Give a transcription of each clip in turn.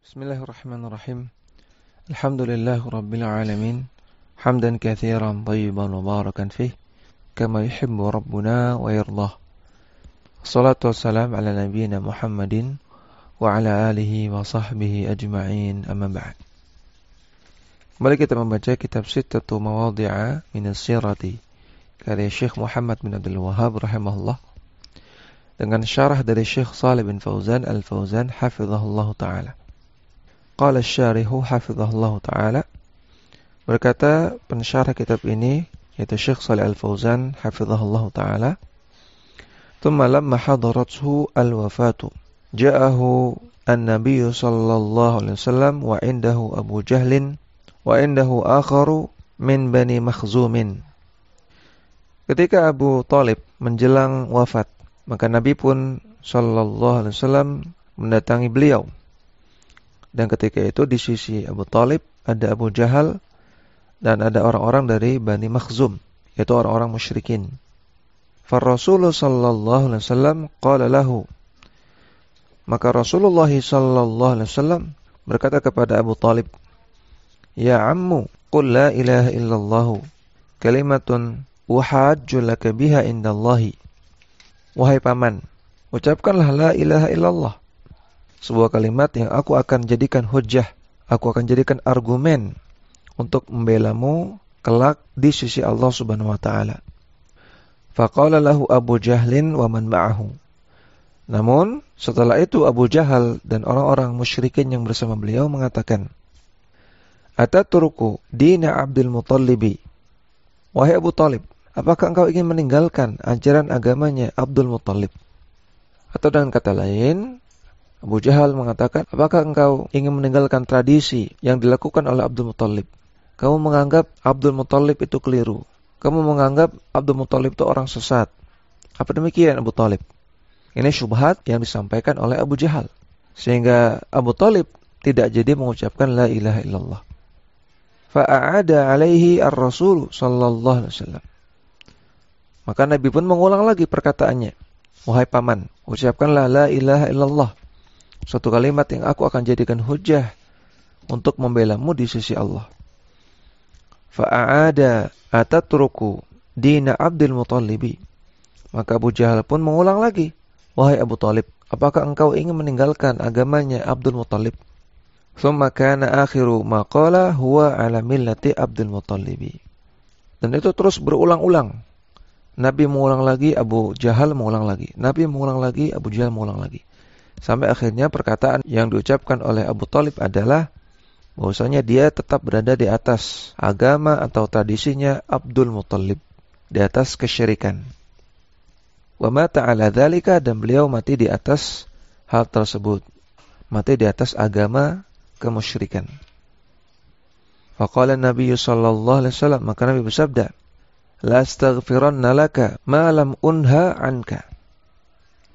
Bismillahirrahmanirrahim. Alhamdulillah Rabbil Alamin. Hamdan kathiran tayyiban mubarakan fih. Kama yuhibbu Rabbuna wa yardah. Assalatu wassalam ala nabiyyina Muhammadin wa ala alihi wa sahbihi ajma'in, amma ba'd. Kembali kita membaca kitab Sittatu Mawadhi'a Minas Sirati karya Syekh Muhammad bin Abdul Wahhab rahimahullah, dengan syarah dari Syekh Shalih bin Fauzan Al-Fauzan hafizahullah ta'ala. Qala asy-syarihu hafizahullah ta'ala, berkata pensyarah kitab ini yaitu Syekh Shalih Al-Fauzan hafizahullah ta'ala, thumma lamma hadarathu al-wafatu ja'ahu an-nabiy sallallahu alaihi wasallam wa indahu Abu Jahlin wa indahu akharu min Bani Makhzumin. Ketika Abu Thalib menjelang wafat, maka Nabi pun sallallahu alaihi wasallam mendatangi beliau. Dan ketika itu di sisi Abu Thalib ada Abu Jahal dan ada orang-orang dari Bani Makhzum, yaitu orang-orang musyrikin. Rasulullah sallallahu alaihi wasallam qala lahu, maka Rasulullah sallallahu alaihi wasallam berkata kepada Abu Thalib, ya ammu, qul la ilaha illallah kalimatun uhajju laka biha indallahi. Wahai paman, ucapkanlah la ilaha illallah, sebuah kalimat yang aku akan jadikan hujjah, aku akan jadikan argumen untuk membelamu kelak di sisi Allah Subhanahu wa taala. Faqala lahu Abu Jahlin wa man ma'ahu. Namun setelah itu Abu Jahal dan orang-orang musyrikin yang bersama beliau mengatakan, Atatruku dina Abdul Muttalibi. Wahai Abu Thalib, apakah engkau ingin meninggalkan ajaran agamanya Abdul Muttalib? Atau dengan kata lain, Abu Jahal mengatakan, apakah engkau ingin meninggalkan tradisi yang dilakukan oleh Abdul Muttalib? Kamu menganggap Abdul Muttalib itu keliru. Kamu menganggap Abdul Muttalib itu orang sesat. Apa demikian Abu Thalib? Ini syubhat yang disampaikan oleh Abu Jahal, sehingga Abu Thalib tidak jadi mengucapkan la ilaha illallah. Fa'ada alaihi ar-rasul sallallahu alaihi wasallam. Maka Nabi pun mengulang lagi perkataannya. Wahai paman, ucapkanlah la ilaha illallah, suatu kalimat yang aku akan jadikan hujjah untuk membelamu di sisi Allah. Fa'ada atatruku dina Abdul Muttalibi. Maka Abu Jahal pun mengulang lagi. Wahai Abu Thalib, apakah engkau ingin meninggalkan agamanya Abdul Muttalib? Thumma kana akhiru ma qala huwa ala millati Abdul Muttalibi. Dan itu terus berulang-ulang. Nabi mengulang lagi, Abu Jahal mengulang lagi. Nabi mengulang lagi, Abu Jahal mengulang lagi. Sampai akhirnya perkataan yang diucapkan oleh Abu Thalib adalah bahwasanya dia tetap berada di atas agama atau tradisinya Abdul Muttalib, di atas kesyirikan. Wa mata ala dzalika, dan beliau mati di atas hal tersebut, mati di atas agama kemusyrikan. Faqala Nabi sallallahu alaihi wasallam, maka Nabi bersabda, la astaghfiranna laka ma lam unha anka.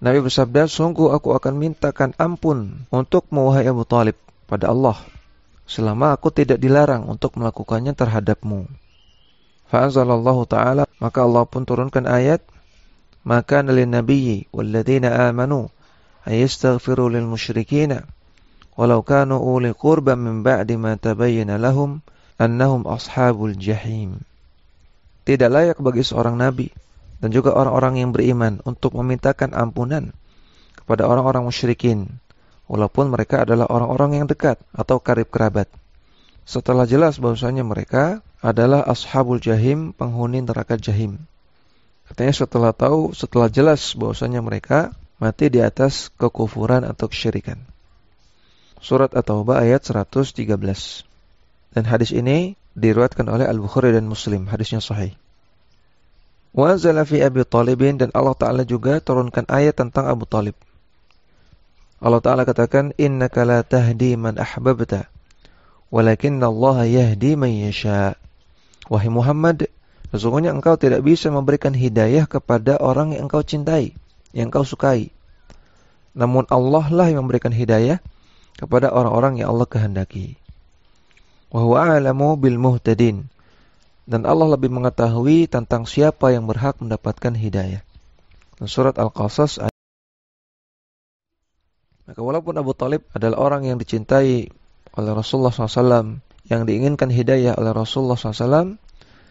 Nabi bersabda, sungguh aku akan mintakan ampun untukmu wahai Abu Thalib pada Allah, selama aku tidak dilarang untuk melakukannya terhadapmu. Fa anzalallahu ta'ala, maka Allah pun turunkan ayat, maka lin nabiyyi walladzina amanu ayastaghfiru lil musyrikina walau kanu uli qurban min ba'di ma tabayyana lahum annahum ashabul jahim. Tidak layak bagi seorang nabi dan juga orang-orang yang beriman untuk memintakan ampunan kepada orang-orang musyrikin, walaupun mereka adalah orang-orang yang dekat atau karib kerabat, setelah jelas bahwasanya mereka adalah ashabul jahim, penghuni neraka jahim. Artinya setelah jelas bahwasanya mereka mati di atas kekufuran atau kesyirikan. Surat At-Taubah ayat 113. Dan hadis ini diriwayatkan oleh Al-Bukhari dan Muslim, hadisnya sahih. Wa anzala fi Abi Thalibin, dan Allah Ta'ala juga turunkan ayat tentang Abu Thalib. Allah Ta'ala katakan, innaka la tahdi man ahbabta walakinna Allah yahdi man yasha. Wahai Muhammad, sesungguhnya engkau tidak bisa memberikan hidayah kepada orang yang engkau cintai, yang engkau sukai. Namun Allah lah yang memberikan hidayah kepada orang-orang yang Allah kehendaki. Wa huwa a'lamu bil muhtadin, dan Allah lebih mengetahui tentang siapa yang berhak mendapatkan hidayah. Surat Al-Qasas Maka walaupun Abu Thalib adalah orang yang dicintai oleh Rasulullah SAW, yang diinginkan hidayah oleh Rasulullah SAW,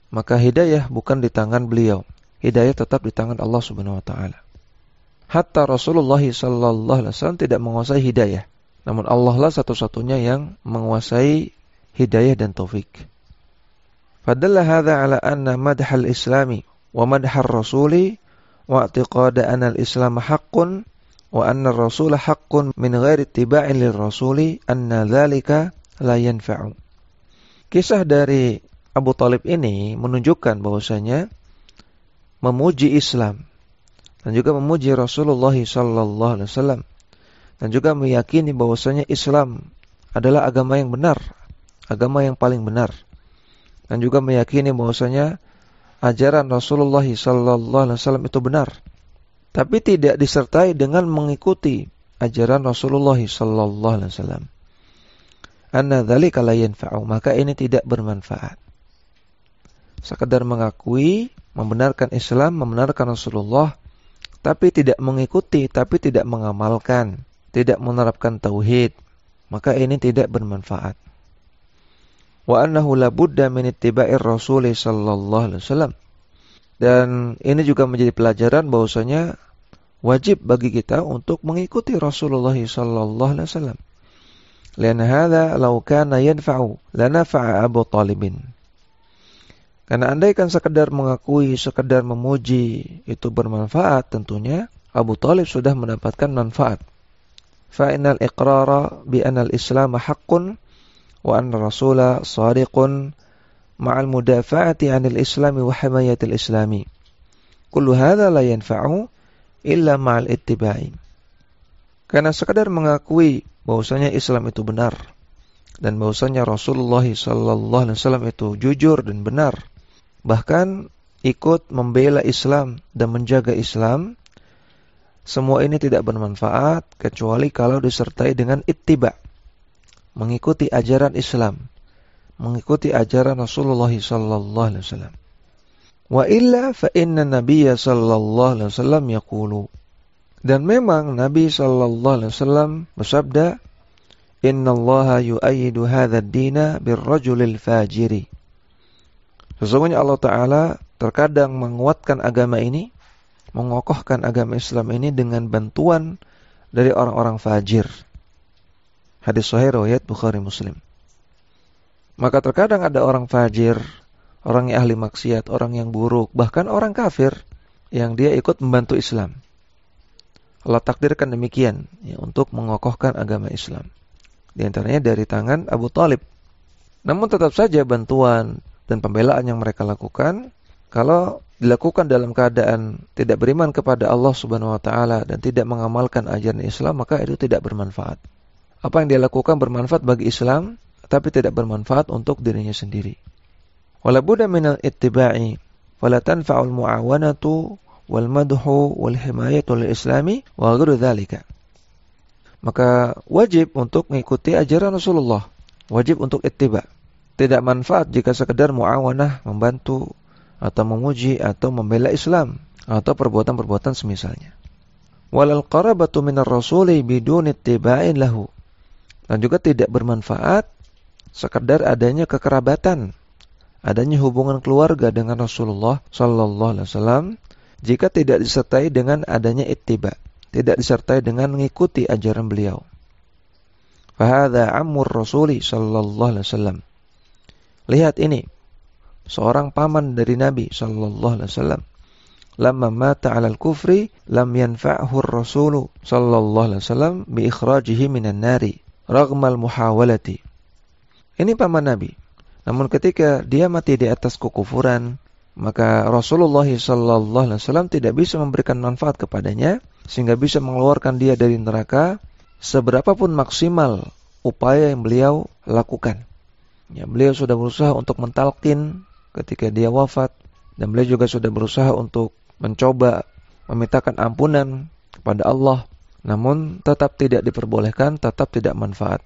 maka hidayah bukan di tangan beliau. Hidayah tetap di tangan Allah Subhanahu wa taala. Hatta Rasulullah SAW tidak menguasai hidayah. Namun Allah lah satu-satunya yang menguasai hidayah dan taufik. Fadalla hadza ala anna madhal islami wa madhar rasuli wa i'tiqada anna al-islam haqqun wa anna ar-rasula haqqun min ghairi ittiba'in lir-rasuli anna dzalika la yanfa'u. Kisah dari Abu Thalib ini menunjukkan bahwasanya memuji Islam dan juga memuji Rasulullah sallallahu alaihi wasallam dan juga meyakini bahwasanya Islam adalah agama yang benar, agama yang paling benar, dan juga meyakini bahwasanya ajaran Rasulullah sallallahu alaihi wasallam itu benar, tapi tidak disertai dengan mengikuti ajaran Rasulullah sallallahu alaihi wasallam. Anna dzalika la yanfa'u, maka ini tidak bermanfaat. Sekedar mengakui, membenarkan Islam, membenarkan Rasulullah, tapi tidak mengikuti, tapi tidak mengamalkan, tidak menerapkan tauhid, maka ini tidak bermanfaat. Wa annahu la budda min ittiba'ir Rasul sallallahu alaihi wasallam. Dan ini juga menjadi pelajaran bahwasanya wajib bagi kita untuk mengikuti Rasulullah sallallahu alaihi wasallam. Lian hadza law kana yanfa'u lanafa'a Abu Thalibin. Karena andaikan sekedar mengakui, sekedar memuji itu bermanfaat, tentunya Abu Thalib sudah mendapatkan manfaat. Fa innal iqrara bi anna al-islam haqqun wa anna rasula shadiqun ma'al mudafa'ati 'anil islami wa himayatil islami. Kullu hadza la yanfa'u illa ma'al ittiba'i. Karena sekadar mengakui bahwasanya Islam itu benar dan bahwasanya Rasulullah sallallahu alaihi wasallam itu jujur dan benar, bahkan ikut membela Islam dan menjaga Islam, semua ini tidak bermanfaat kecuali kalau disertai dengan ittiba, mengikuti ajaran Islam, mengikuti ajaran Rasulullah sallallahu alaihi wasallam. Wa illa fa inna nabiyya sallallahu alaihi wasallam yaqulu. Dan memang Nabi sallallahu alaihi wasallam bersabda, "Innallaha yu'ayyidu hadzal dina birrajulil fajiri." Sesungguhnya Allah Ta'ala terkadang menguatkan agama ini, mengokohkan agama Islam ini dengan bantuan dari orang-orang fajir. Hadis sahih riwayat Bukhari Muslim. Maka terkadang ada orang fajir, orang yang ahli maksiat, orang yang buruk, bahkan orang kafir yang dia ikut membantu Islam. Allah takdirkan demikian ya, untuk mengokohkan agama Islam. Di antaranya dari tangan Abu Thalib. Namun tetap saja bantuan dan pembelaan yang mereka lakukan, kalau dilakukan dalam keadaan tidak beriman kepada Allah Subhanahu wa taala dan tidak mengamalkan ajaran Islam, maka itu tidak bermanfaat. Apa yang dia lakukan bermanfaat bagi Islam, tapi tidak bermanfaat untuk dirinya sendiri. Wala budda minal ittiba'i wala tanfa'ul mu'awanatu wal madhu wal himayatu lil islami wa ghairu dzalika. Maka wajib untuk mengikuti ajaran Rasulullah, wajib untuk ittiba. Tidak manfaat jika sekedar muawanah, membantu atau memuji atau membela Islam atau perbuatan-perbuatan semisalnya. Walal qarabatu minar rasuli bidun ittiba'in lahu. Dan juga tidak bermanfaat sekedar adanya kekerabatan, adanya hubungan keluarga dengan Rasulullah sallallahu alaihi wasallam jika tidak disertai dengan adanya ittiba, tidak disertai dengan mengikuti ajaran beliau. Fahadha ammur rasuli sallallahu alaihi wasallam. Lihat ini, seorang paman dari Nabi sallallahu alaihi wasallam. Lamma mata 'alal kufri lam yanfa'hu ar-rasulu sallallahu alaihi wasallam bi ikhrajihi minan nari raghmal muhawalati. Ini paman Nabi. Namun ketika dia mati di atas kekufuran, maka Rasulullah sallallahu alaihi wasallam tidak bisa memberikan manfaat kepadanya sehingga bisa mengeluarkan dia dari neraka seberapapun maksimal upaya yang beliau lakukan. Ya, beliau sudah berusaha untuk mentalkin ketika dia wafat, dan beliau juga sudah berusaha untuk mencoba memintakan ampunan kepada Allah, namun tetap tidak diperbolehkan, tetap tidak manfaat.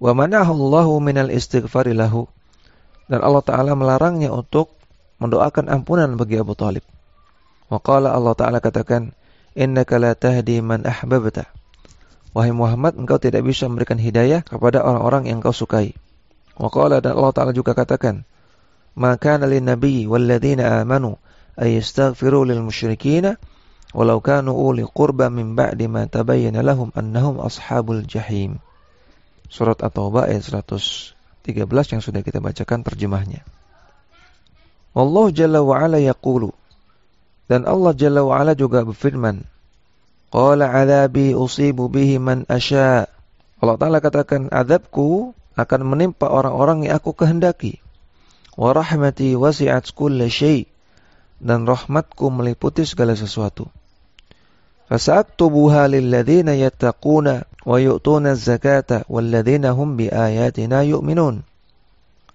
Wa manahu Allahu minal istighfari lahu. Dan Allah Ta'ala melarangnya untuk mendoakan ampunan bagi Abu Thalib. Wa qala, Allah Ta'ala katakan, innaka la tahdi man ahbabta wahai Muhammad, engkau tidak bisa memberikan hidayah kepada orang-orang yang engkau sukai. Wa qala, dan Allah Ta'ala juga katakan, ma kana lin nabiyyi walladzina amanu ay yastaghfiru lil musyrikina walau kanu uli qurba min ba'di ma tabayyana lahum annahum ashabul jahim. Surat At-Taubah ayat 113 yang sudah kita bacakan terjemahnya. Wallahu jalla wa ala yaqulu, dan Allah jalla wa ala juga berfirman, qala adzabi usibu bihi man asya. Allah Ta'ala katakan, azabku akan menimpa orang-orang yang aku kehendaki. Wa rahmati wasi'at kulla syai', dan rahmatku meliputi segala sesuatu. Fasa'aktubuha lilladzina yattaquna wa yu'tuna az-zakata walladzina hum biayatina yu'minun.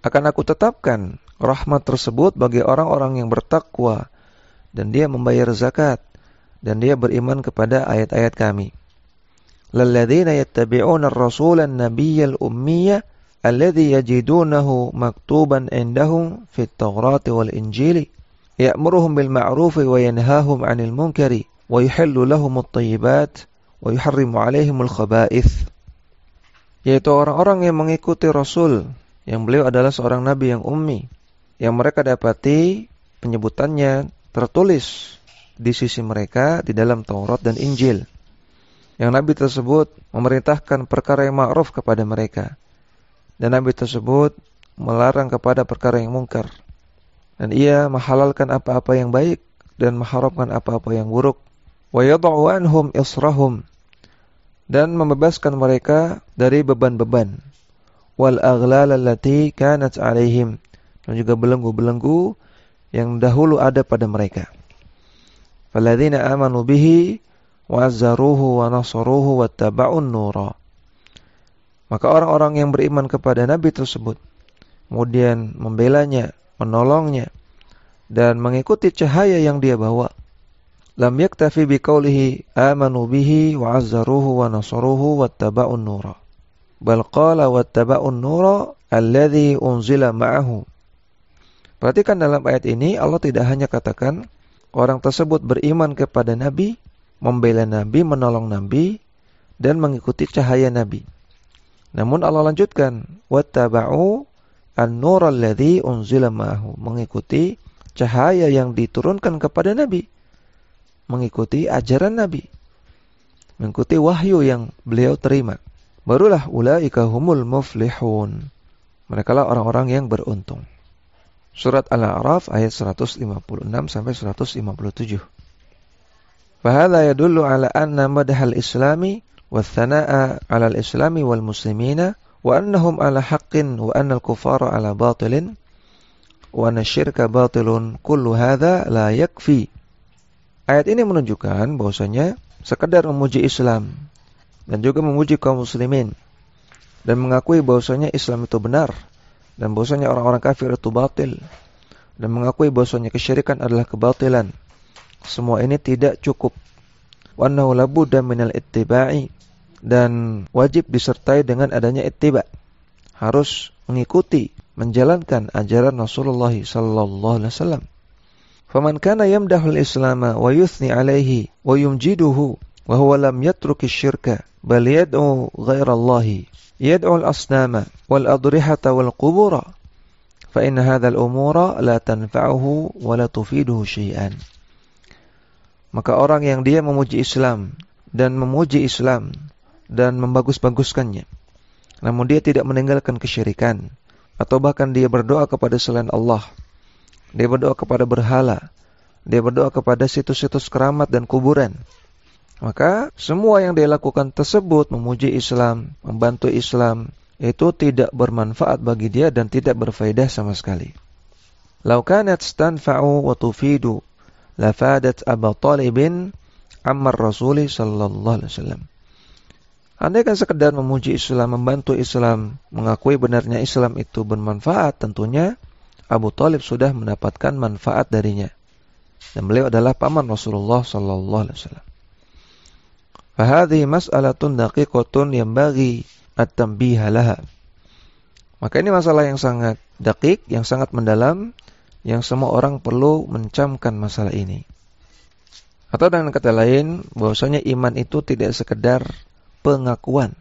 Akan aku tetapkan rahmat tersebut bagi orang-orang yang bertakwa dan dia membayar zakat dan dia beriman kepada ayat-ayat kami. Lalladzina yattabi'una ar-rasula an-nabiyyal ummiyya alladzi yajidunahu maktuban indahum fit Taurati wal Injili ya'muruhum bil ma'rufi wa yanhahum 'anil munkari wa yuhillu lahumut thayyibat wa yuharrimu 'alaihimul khaba'ith. Yaitu orang-orang yang mengikuti Rasul, yang beliau adalah seorang nabi yang ummi, yang mereka dapati penyebutannya tertulis di sisi mereka di dalam Taurat dan Injil. Yang nabi tersebut memerintahkan perkara yang ma'ruf kepada mereka, dan nabi tersebut melarang kepada perkara yang mungkar, dan ia menghalalkan apa-apa yang baik dan mengharamkan apa-apa yang buruk. Wa yad'u anhum israhum, dan membebaskan mereka dari beban-beban. Wal aghlal allati kanat 'alaihim, dan juga belenggu-belenggu yang dahulu ada pada mereka. Falladzina amanu bihi wa azzaruhu wa nasaruhu wattaba'un nura. Maka orang-orang yang beriman kepada nabi tersebut, kemudian membelanya, menolongnya, dan mengikuti cahaya yang dia bawa, lam yaktafi biqaulihi amanu bihi wa azzaruhu wa nasaruhu wattaba'un nura, bal qala wattaba'un nura alladzi unzila ma'ahu. Perhatikan dalam ayat ini Allah tidak hanya katakan orang tersebut beriman kepada nabi, membela nabi, menolong nabi, dan mengikuti cahaya nabi. Namun Allah lanjutkan, wattaba'u an-nur alladzi unzila ma'ahu, mengikuti cahaya yang diturunkan kepada nabi, mengikuti ajaran nabi, mengikuti wahyu yang beliau terima. Barulah ulaika humul muflihun, merekalah orang-orang yang beruntung. Surat Al-A'raf ayat 156 sampai 157. Fahadha yadullu ala anna madhal islami wa thana'a ala al-islami wal muslimina wa annahum ala haqqin wa anna al-kufara ala batilin wa anna syirka batilun kullu hadha la yakfi. Ayat ini menunjukkan bahwasanya sekedar memuji Islam dan juga memuji kaum muslimin dan mengakui bahwasanya Islam itu benar dan bahwasanya orang-orang kafir itu batil dan mengakui bahwasanya kesyirikan adalah kebatilan, semua ini tidak cukup. Wa annahu la budda minal ittiba'i, dan wajib disertai dengan adanya ittiba', harus mengikuti, menjalankan ajaran Rasulullah sallallahu alaihi wasallam. Faman kana yamdahul islama wa yuthni alaihi wa yumjiduhu wa huwa lam yatruki syirka bal yad'u ghairallahi yad'u al-asnama wal adrihata wal qubura fa inna hadzal umura la tanfa'uhu wa la tufiduhu syai'an. Maka orang yang dia memuji Islam dan memuji Islam dan membagus-baguskannya, namun dia tidak meninggalkan kesyirikan, atau bahkan dia berdoa kepada selain Allah, dia berdoa kepada berhala, dia berdoa kepada situs-situs keramat dan kuburan, maka semua yang dia lakukan tersebut, memuji Islam, membantu Islam, itu tidak bermanfaat bagi dia dan tidak berfaedah sama sekali. Lau kanat stanfa'u wa tufidu lafadat Abu Talibin ammar Rasuli sallallahu alaihi wasallam. Andai kan sekedar memuji Islam, membantu Islam, mengakui benarnya Islam itu bermanfaat, tentunya Abu Talib sudah mendapatkan manfaat darinya. Dan beliau adalah paman Rasulullah sallallahu alaihi wasallam. Fahadhihi mas'alatun daqiqatun yanbaghi at-tanbih laha. Maka ini masalah yang sangat dakik, yang sangat mendalam, yang semua orang perlu mencamkan masalah ini. Atau dengan kata lain, bahwasanya iman itu tidak sekedar pengakuan.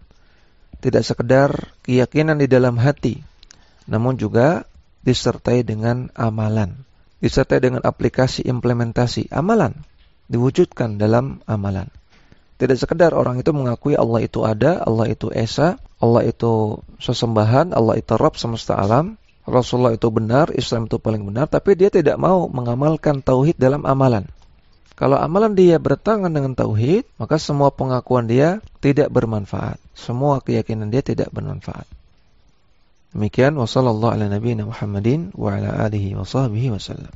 Tidak sekedar keyakinan di dalam hati, namun juga disertai dengan amalan, disertai dengan aplikasi implementasi amalan, diwujudkan dalam amalan. Tidak sekedar orang itu mengakui Allah itu ada, Allah itu esa, Allah itu sesembahan, Allah itu Rabb semesta alam, Rasulullah itu benar, Islam itu paling benar, tapi dia tidak mau mengamalkan tauhid dalam amalan. Kalau amalan dia bertentangan dengan tauhid, maka semua pengakuan dia tidak bermanfaat. Semua keyakinan dia tidak bermanfaat. Demikian, wa sallallahu ala nabiyina Muhammadin wa ala alihi wa sahbihi wa sallam.